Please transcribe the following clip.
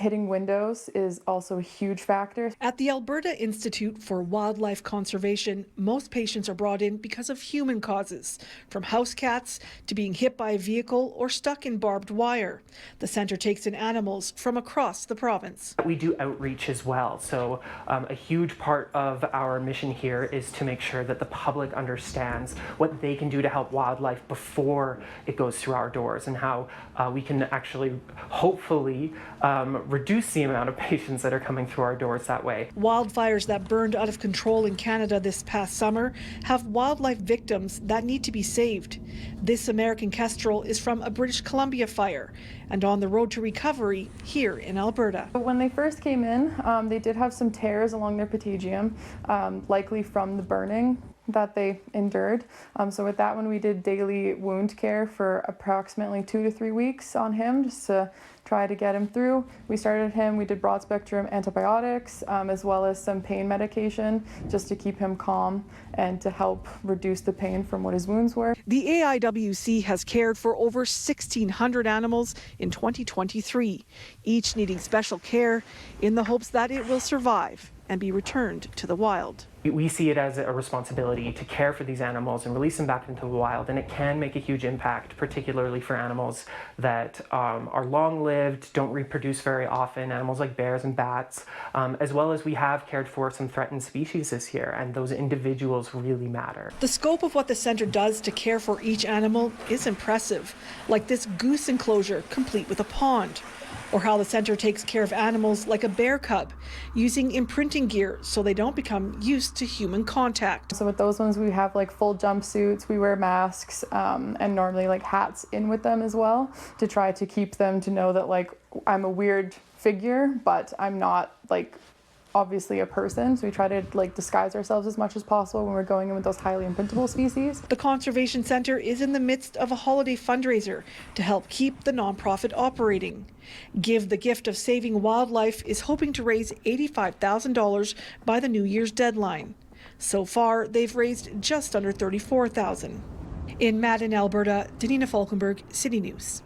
hitting windows is also a huge factor. At the Alberta Institute for Wildlife Conservation, most patients are brought in because of human causes, from house cats to being hit by a vehicle or stuck in barbed wire. The centre takes in animals from across the province. We do outreach as well, so a huge part of our mission here is to make sure that the public understands what they can do to help wildlife before it goes through our doors, and how we can actually hopefully reduce the amount of patients that are coming through our doors that way. Wildfires that burned out of control in Canada this past summer have wildlife victims that need to be saved. This American kestrel is from a British Columbia fire and on the road to recovery here in Alberta. When they first came in, they did have some tears along their patagium, likely from the burning that they endured. So with that one, we did daily wound care for approximately 2 to 3 weeks on him, just to try to get him through. We started him, we did broad spectrum antibiotics, as well as some pain medication, just to keep him calm and to help reduce the pain from what his wounds were. The AIWC has cared for over 1,600 animals in 2023, each needing special care in the hopes that it will survive and be returned to the wild. We see it as a responsibility to care for these animals and release them back into the wild, and it can make a huge impact, particularly for animals that are long-lived, don't reproduce very often, animals like bears and bats, as well as we have cared for some threatened species this year, and those individuals really matter. The scope of what the centre does to care for each animal is impressive, like this goose enclosure complete with a pond, or how the centre takes care of animals like a bear cub, using imprinting gear so they don't become used to human contact. So with those ones, we have like full jumpsuits, we wear masks, and normally like hats in with them as well, to try to keep them to know that like I'm a weird figure, but I'm not like obviously a person, so we try to like disguise ourselves as much as possible when we're going in with those highly imprintable species. The Conservation Centre is in the midst of a holiday fundraiser to help keep the nonprofit operating. Give the Gift of Saving Wildlife is hoping to raise $85,000 by the New Year's deadline. So far, they've raised just under $34,000. In Madden, Alberta, Danina Falkenberg, City News.